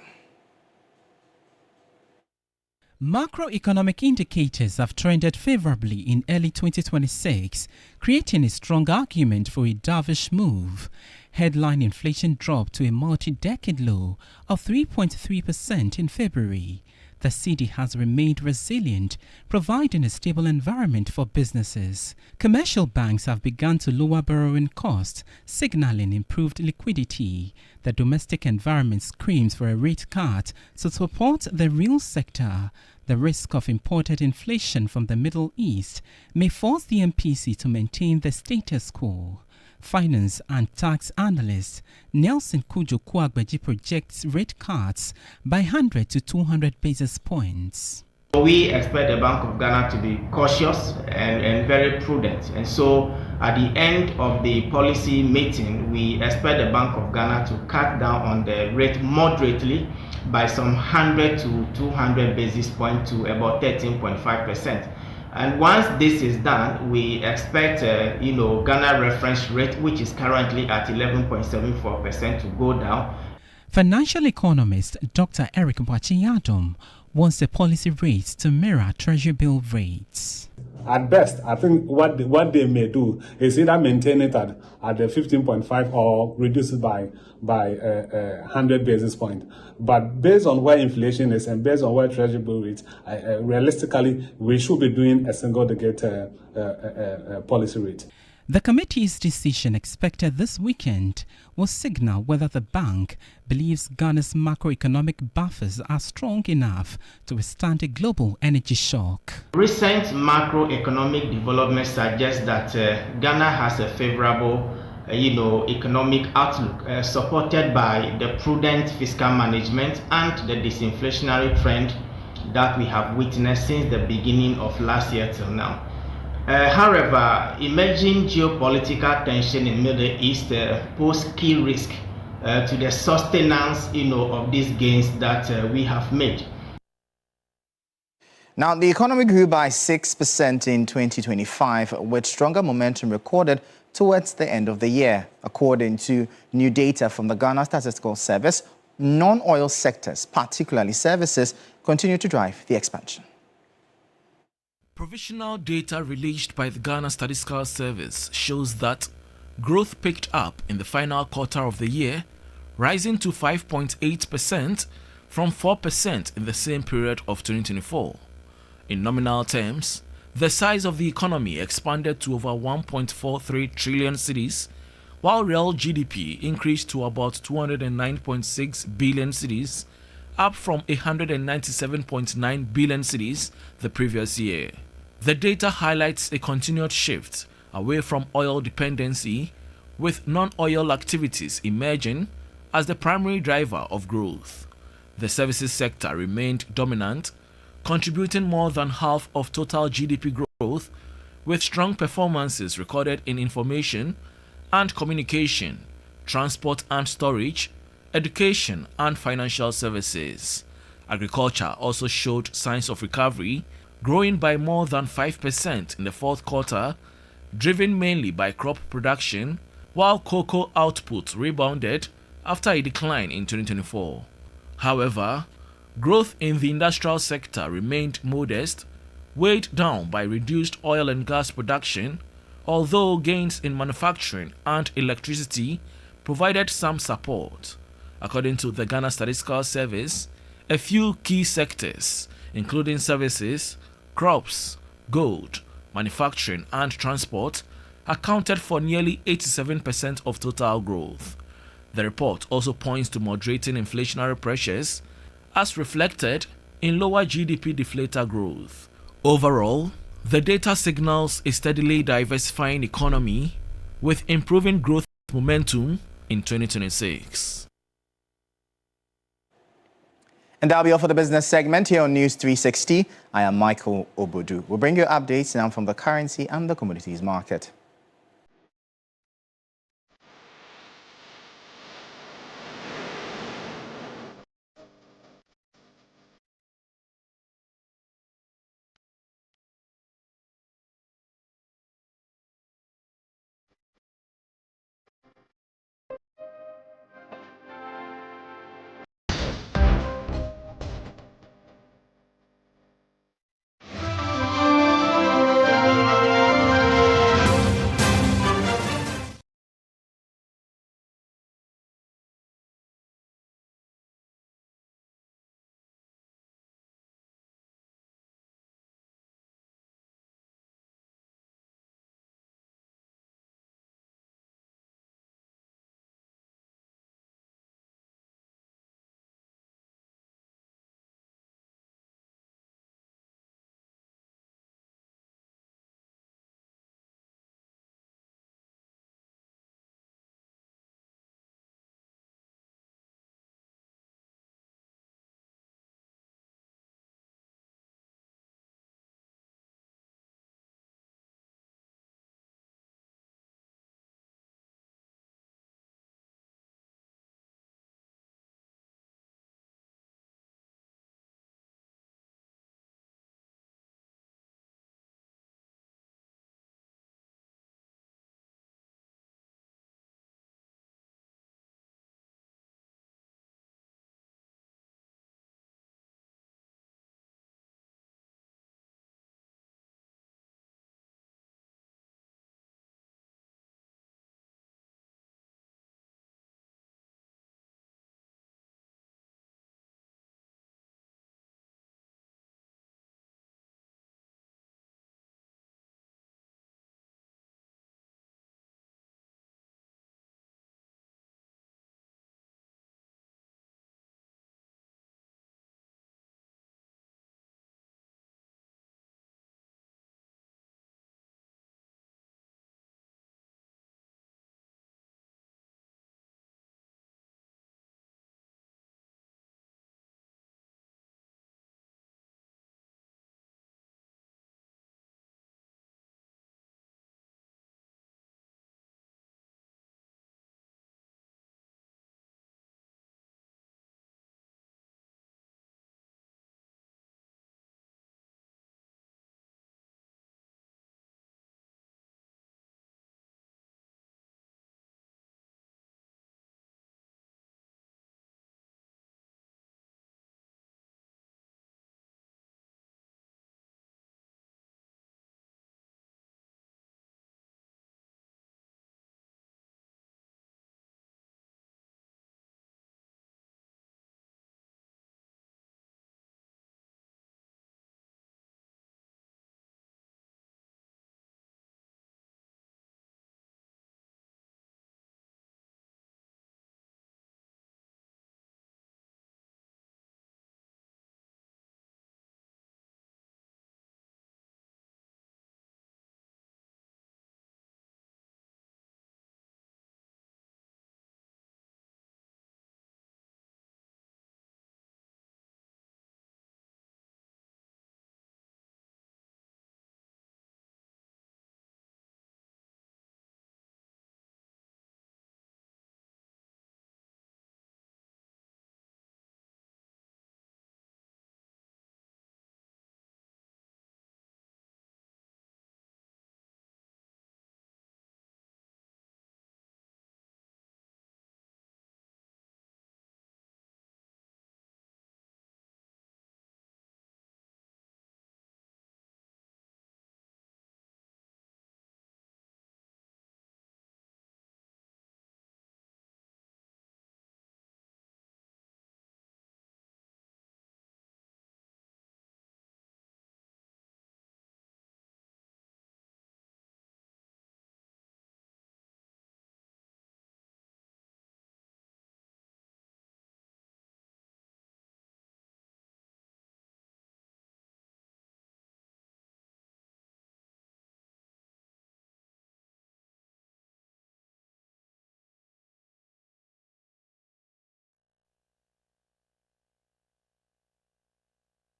[SPEAKER 11] Macroeconomic indicators have trended favorably in early 2026, creating a strong argument for a dovish move. Headline inflation dropped to a multi-decade low of 3.3% in February. The cedi has remained resilient, providing a stable environment for businesses. Commercial banks have begun to lower borrowing costs, signaling improved liquidity. The domestic environment screams for a rate cut to support the real sector. The risk of imported inflation from the Middle East may force the MPC to maintain the status quo. Finance and tax analyst Nelson Kujo Kwagbeji projects rate cuts by 100 to 200 basis points.
[SPEAKER 22] We expect the Bank of Ghana to be cautious and very prudent. And so at the end of the policy meeting, we expect the Bank of Ghana to cut down on the rate moderately by some 100 to 200 basis points to about 13.5%. And once this is done, we expect, Ghana reference rate, which is currently at 11.74%, to go down.
[SPEAKER 11] Financial economist Dr. Eric Bwachiyadom wants the policy rates to mirror Treasury bill rates.
[SPEAKER 13] At best, I think what they may do is either maintain it at the 15.5 or reduce it by 100 basis points. But based on where inflation is and based on where Treasury bill rates, realistically, we should be doing a single-digit policy rate.
[SPEAKER 11] The committee's decision expected this weekend will signal whether the bank believes Ghana's macroeconomic buffers are strong enough to withstand a global energy shock.
[SPEAKER 22] Recent macroeconomic developments suggest that Ghana has a favorable economic outlook supported by the prudent fiscal management and the disinflationary trend that we have witnessed since the beginning of last year till now. However, emerging geopolitical tension in the Middle East pose key risk to the sustenance of these gains that we have made.
[SPEAKER 10] Now, the economy grew by 6% in 2025, with stronger momentum recorded towards the end of the year. According to new data from the Ghana Statistical Service, non-oil sectors, particularly services, continue to drive the expansion.
[SPEAKER 14] Provisional data released by the Ghana Statistical Service shows that growth picked up in the final quarter of the year, rising to 5.8% from 4% in the same period of 2024. In nominal terms, the size of the economy expanded to over 1.43 trillion cedis, while real GDP increased to about 209.6 billion cedis, up from 197.9 billion cedis the previous year. The data highlights a continued shift away from oil dependency, with non-oil activities emerging as the primary driver of growth. The services sector remained dominant, contributing more than half of total GDP growth, with strong performances recorded in information and communication, transport and storage, education and financial services. Agriculture also showed signs of recovery, growing by more than 5% in the fourth quarter, driven mainly by crop production, while cocoa output rebounded after a decline in 2024. However, growth in the industrial sector remained modest, weighed down by reduced oil and gas production, although gains in manufacturing and electricity provided some support. According to the Ghana Statistical Service, a few key sectors, including services, crops, gold, manufacturing and transport, accounted for nearly 87% of total growth. The report also points to moderating inflationary pressures as reflected in lower GDP deflator growth. Overall, the data signals a steadily diversifying economy with improving growth momentum in 2026.
[SPEAKER 10] And that'll be all for the business segment here on News 360. I am Michael Obodu. We'll bring you updates now from the currency and the commodities market.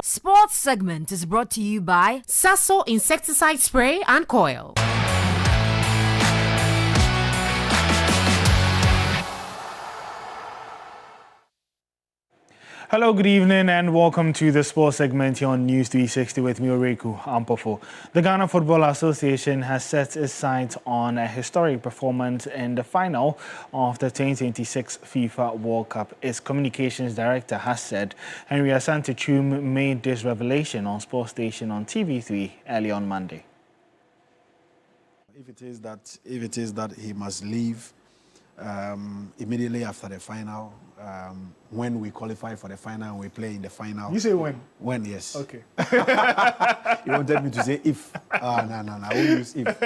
[SPEAKER 12] Sports segment is brought to you by Sasso Insecticide Spray and Coil.
[SPEAKER 15] Hello, good evening and welcome to the sports segment here on News360 with me, Oreku Ampofo. The Ghana Football Association has set its sights on a historic performance in the final of the 2026 FIFA World Cup. Its communications director has said Henry Asante Chum made this revelation on Sports Station on TV3 early on Monday.
[SPEAKER 16] If it is that he must leave immediately after the final, when we qualify for the final and we play in the final.
[SPEAKER 15] You say when?
[SPEAKER 16] When, yes.
[SPEAKER 15] Okay.
[SPEAKER 16] You wanted me to say if. No, I won't use if.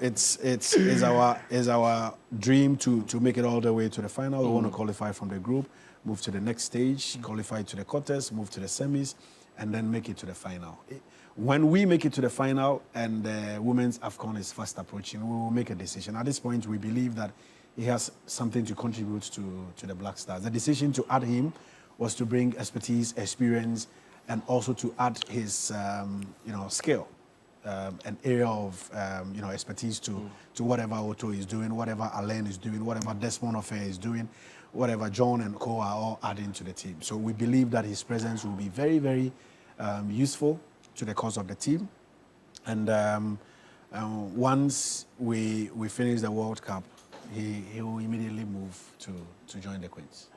[SPEAKER 16] It's our dream to make it all the way to the final. We want to qualify from the group, move to the next stage, qualify to the quarters, move to the semis, and then make it to the final. When we make it to the final and the women's AFCON is fast approaching, we will make a decision. At this point, we believe that he has something to contribute to the Black Stars. The decision to add him was to bring expertise, experience, and also to add his, skill, an area of, expertise to whatever Otto is doing, whatever Alain is doing, whatever Desmond Ofe is doing, whatever John and Co are all adding to the team. So we believe that his presence will be very, very useful to the cause of the team. And once we finish the World Cup, he will immediately move to join the Queens.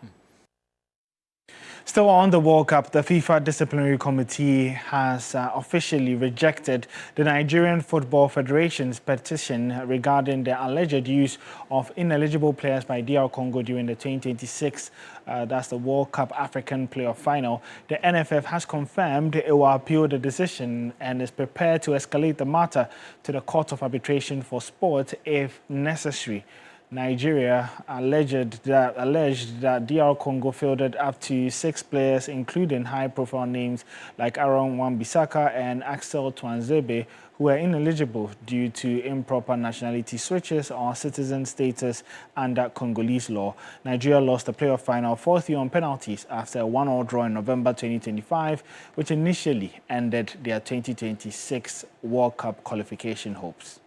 [SPEAKER 15] Still on the World Cup, the FIFA Disciplinary Committee has officially rejected the Nigerian Football Federation's petition regarding the alleged use of ineligible players by DR Congo during the 2026 that's the World Cup African Playoff Final. The NFF has confirmed it will appeal the decision and is prepared to escalate the matter to the Court of Arbitration for Sport if necessary. Nigeria alleged that DR Congo fielded up to 6 players, including high-profile names like Aaron Wan-Bissaka and Axel Tuanzebe, who were ineligible due to improper nationality switches or citizen status under Congolese law. Nigeria lost the playoff final 4-3 on penalties after a 1-1 draw in November 2025, which initially ended their 2026 World Cup qualification hopes.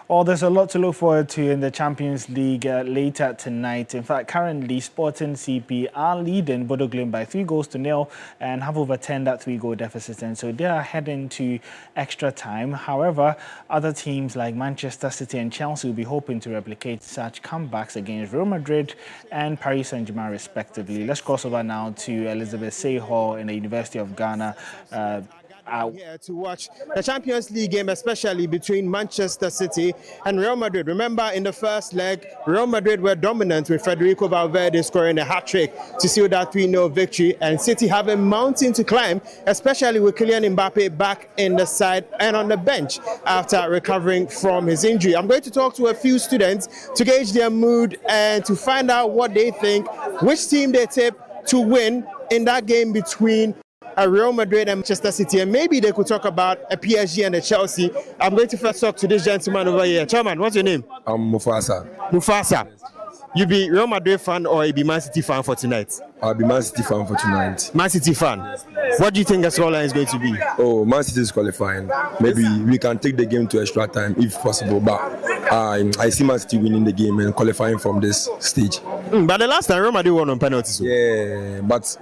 [SPEAKER 15] Well, there's a lot to look forward to in the Champions League later tonight. In fact, currently, Sporting CP are leading Bodo Glimt by 3-0 and have overturned that 3-goal deficit. And so they are heading to extra time. However, other teams like Manchester City and Chelsea will be hoping to replicate such comebacks against Real Madrid and Paris Saint-Germain, respectively. Let's cross over now to Elizabeth Sayhall in the University of Ghana.
[SPEAKER 17] Here to watch the Champions League game, especially between Manchester City and Real Madrid. Remember, in the first leg, Real Madrid were dominant with Federico Valverde scoring a hat-trick to seal that 3-0 victory, and City have a mountain to climb, especially with Kylian Mbappe back in the side and on the bench after recovering from his injury. I'm going to talk to a few students to gauge their mood and to find out what they think, which team they tip to win in that game between Real Madrid and Manchester City, and maybe they could talk about a PSG and a Chelsea. I'm going to first talk to this gentleman over here. Chairman, what's your name?
[SPEAKER 18] I'm Mufasa.
[SPEAKER 17] Mufasa. You be Real Madrid fan or you be Man City fan for tonight?
[SPEAKER 18] I'll be Man City fan for tonight.
[SPEAKER 17] Man City fan. What do you think the scoreline is going to be?
[SPEAKER 18] Oh, Man City is qualifying. Maybe we can take the game to extra time if possible, but I see Man City winning the game and qualifying from this stage.
[SPEAKER 17] But the last time Real Madrid won on penalties. So.
[SPEAKER 18] Yeah, but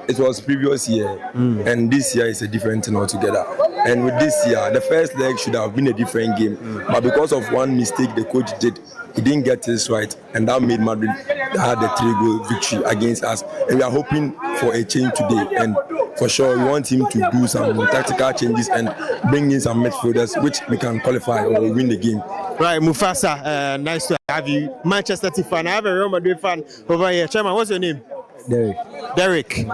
[SPEAKER 18] it was previous year, and this year is a different thing altogether. And with this year, the first leg should have been a different game, but because of one mistake the coach did, he didn't get this right, and that made Madrid had a 3-goal victory against us. And we are hoping for a change today, and for sure we want him to do some tactical changes and bring in some midfielders which we can qualify or win the game.
[SPEAKER 17] Right, Mufasa, nice to have you. Manchester City fan. I have a Real Madrid fan over here. Chairman, what's your name? Derek.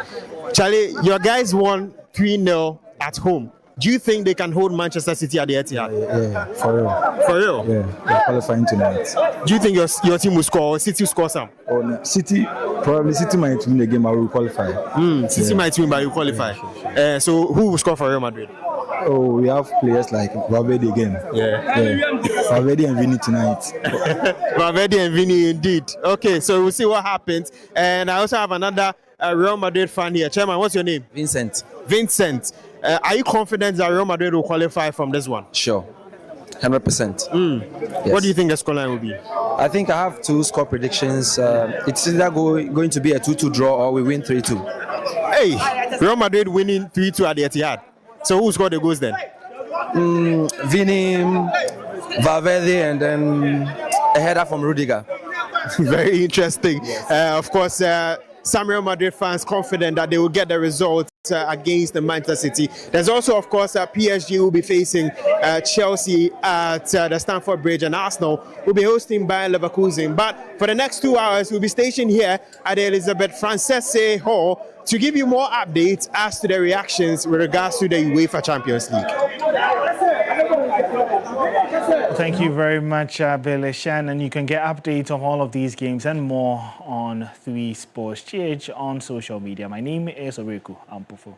[SPEAKER 17] Charlie, your guys won 3-0 at home. Do you think they can hold Manchester City at the Etihad?
[SPEAKER 18] Yeah, for real.
[SPEAKER 17] For real?
[SPEAKER 18] Yeah, they're qualifying tonight.
[SPEAKER 17] Do you think your team will score or City will score some?
[SPEAKER 18] Oh, no. City might win the game, but will qualify.
[SPEAKER 17] City might win, but will qualify. So who will score for Real Madrid?
[SPEAKER 1] Oh, we have players like Valverde again. Valverde and Vini tonight.
[SPEAKER 17] Valverde and Vini indeed. Okay, so we'll see what happens. And I also have another Real Madrid fan here. Chairman, what's your name?
[SPEAKER 1] Vincent.
[SPEAKER 17] Vincent. Are you confident that Real Madrid will qualify from this one?
[SPEAKER 1] Sure. 100%.
[SPEAKER 17] Yes. What do you think the scoreline will be?
[SPEAKER 1] I think I have 2 score predictions. It's either going to be a 2-2 draw or we win 3-2.
[SPEAKER 17] Hey, Real Madrid winning 3-2 at the Etihad. So who scored the goals then?
[SPEAKER 1] Vini, Valverde, and then a header from Rudiger.
[SPEAKER 17] Very interesting. Of course, some Real Madrid fans confident that they will get the result against the Manchester City. There's also, of course, PSG will be facing Chelsea at the Stamford Bridge, and Arsenal will be hosting Bayer Leverkusen. But for the next 2 hours, we'll be stationed here at the Elizabeth Francese Hall to give you more updates as to the reactions with regards to the UEFA Champions League.
[SPEAKER 15] Thank you very much, Billy Shan, and you can get updates of all of these games and more on 3 Sports GH on social media. My name is Oreku Ampufo.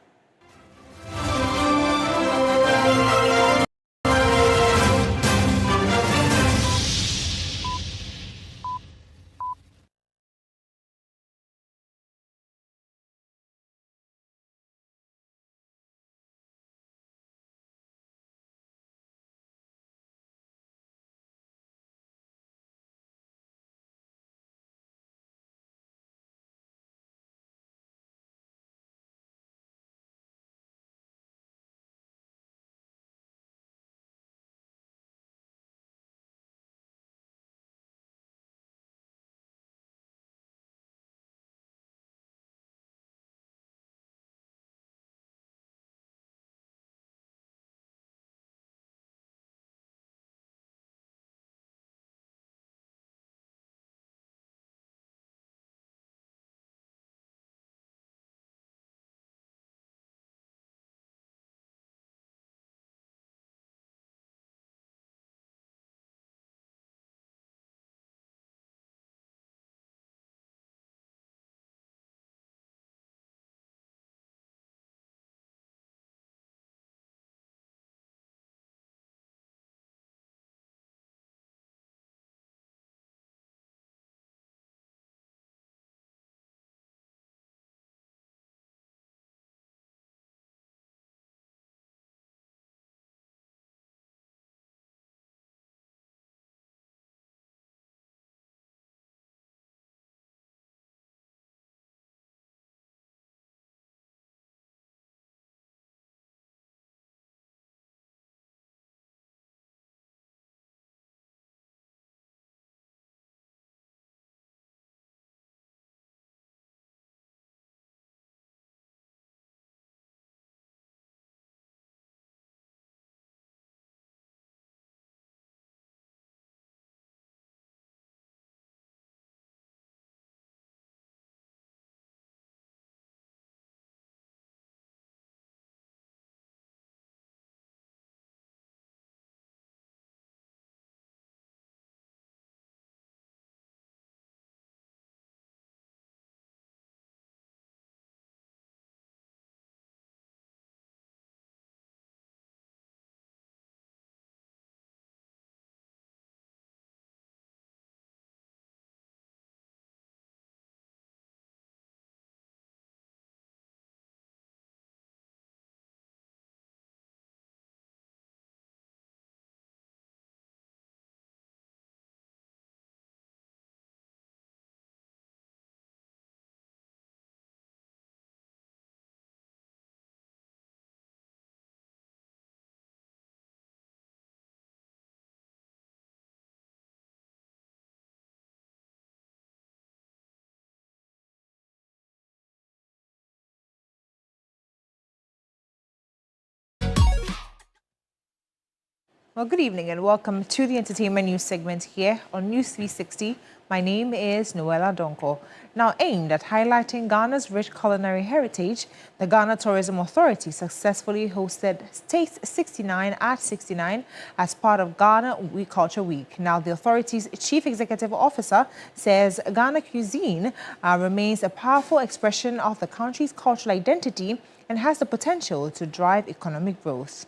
[SPEAKER 3] Well, good evening and welcome to the entertainment news segment here on News 360. My name is Noella Donko. Now, aimed at highlighting Ghana's rich culinary heritage, the Ghana Tourism Authority successfully hosted Taste 69 at 69 as part of Ghana Culture Week. Now, the authority's chief executive officer says Ghana cuisine remains a powerful expression of the country's cultural identity and has the potential to drive economic growth.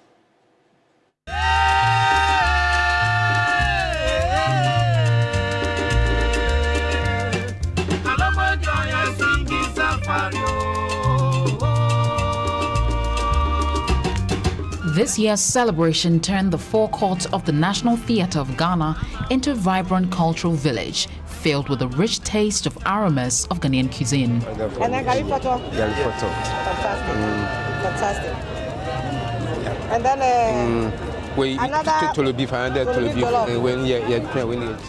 [SPEAKER 4] This year's celebration turned the forecourt of the National Theatre of Ghana into a vibrant cultural village filled with the rich taste of aromas of Ghanaian cuisine.
[SPEAKER 6] And then Gary photo. Fantastic. Fantastic. And then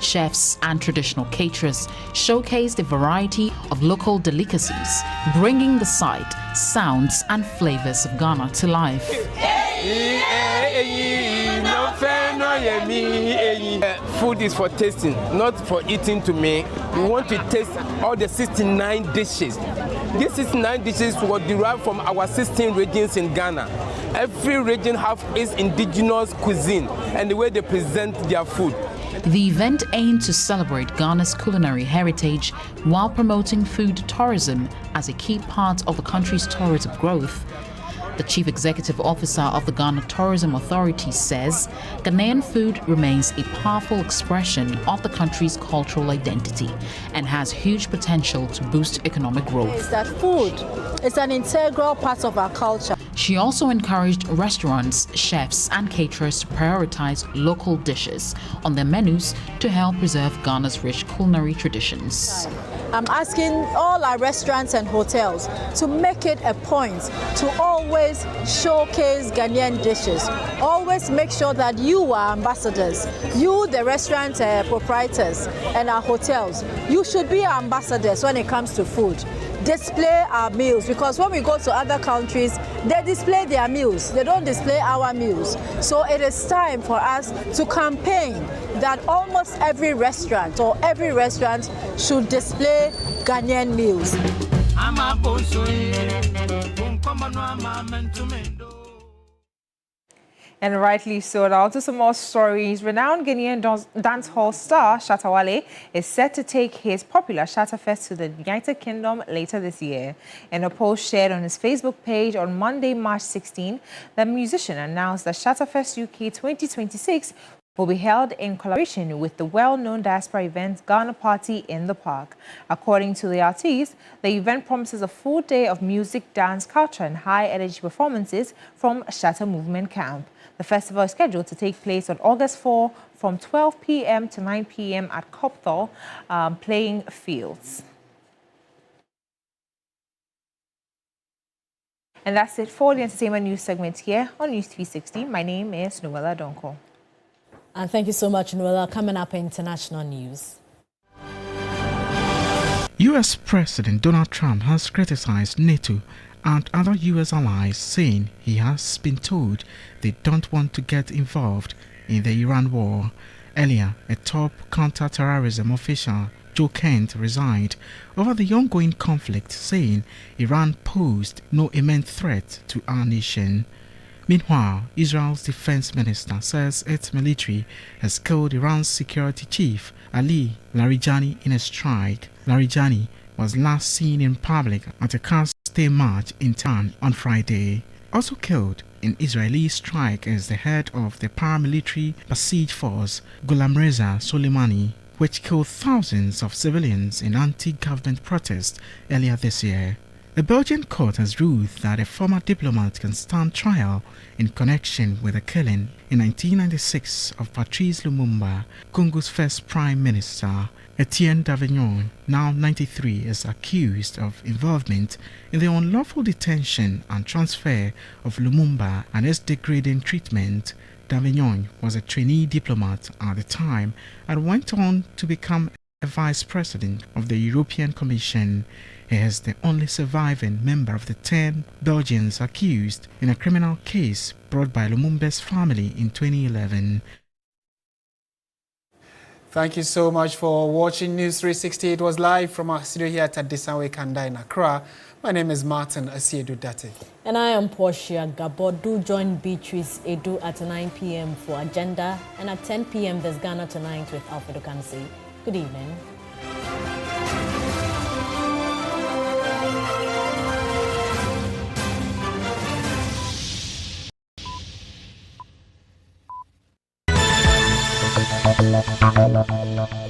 [SPEAKER 4] chefs and traditional caterers showcased a variety of local delicacies, bringing the sight, sounds and flavors of Ghana to life.
[SPEAKER 7] Food is for tasting, not for eating to me. We want to taste all the 69 dishes. These 69 dishes were derived from our 16 regions in Ghana. Every region has its indigenous cuisine and the way they present their food.
[SPEAKER 4] The event aimed to celebrate Ghana's culinary heritage while promoting food tourism as a key part of the country's tourism growth. The Chief Executive Officer of the Ghana Tourism Authority says Ghanaian food remains a powerful expression of the country's cultural identity and has huge potential to boost economic growth.
[SPEAKER 19] Is that food is an integral part of our culture.
[SPEAKER 4] She also encouraged restaurants, chefs and caterers to prioritize local dishes on their menus to help preserve Ghana's rich culinary traditions.
[SPEAKER 19] I'm asking all our restaurants and hotels to make it a point to always showcase Ghanaian dishes. Always make sure that you are ambassadors. You, the restaurant proprietors and our hotels, you should be our ambassadors when it comes to food. Display our meals, because when we go to other countries, they display their meals. They don't display our meals. So it is time for us to campaign that almost every restaurant should display Ghanaian meals.
[SPEAKER 3] And rightly so. Now to some more stories. Renowned Ghanaian dancehall star Shatta Wale is set to take his popular Shatta Fest to the United Kingdom later this year. In a post shared on his Facebook page on Monday, March 16, the musician announced that Shatta Fest UK 2026 will be held in collaboration with the well-known diaspora event Ghana Party in the Park. According to the artist, the event promises a full day of music, dance, culture and high-energy performances from Shatta Movement Camp. The festival is scheduled to take place on August 4 from 12 p.m. to 9 p.m. at Copthall Playing Fields. And that's it for the entertainment news segment here on News360. My name is Noella Donko.
[SPEAKER 20] And thank you so much, Noella. Coming up, international news.
[SPEAKER 8] U.S. President Donald Trump has criticized NATO and other U.S. allies, saying he has been told they don't want to get involved in the Iran war. Earlier, a top counter-terrorism official, Joe Kent, resigned over the ongoing conflict, saying Iran posed no imminent threat to our nation. Meanwhile, Israel's defense minister says its military has killed Iran's security chief, Ali Larijani, in a strike. Larijani was last seen in public at a Car Day march in Tehran on Friday. Also killed in Israeli strike is the head of the paramilitary Basij force, Ghulam Reza Soleimani, which killed thousands of civilians in anti-government protests earlier this year. A Belgian court has ruled that a former diplomat can stand trial in connection with the killing in 1996 of Patrice Lumumba, Congo's first prime minister. Etienne Davignon, now 93, is accused of involvement in the unlawful detention and transfer of Lumumba and his degrading treatment. Davignon was a trainee diplomat at the time and went on to become a vice president of the European Commission. He is the only surviving member of the 10 Belgians accused in a criminal case brought by Lumumba's family in 2011.
[SPEAKER 2] Thank you so much for watching News 360. It was live from our studio here at Adisanwe Kanda in Accra. My name is Martin Asiedu Date.
[SPEAKER 20] And I am Portia Gabo. Do join Beatrice Edu at 9 p.m. for Agenda. And at 10 p.m. there's Ghana Tonight with Alfredo Kansi. Good evening.
[SPEAKER 21] La la la la la.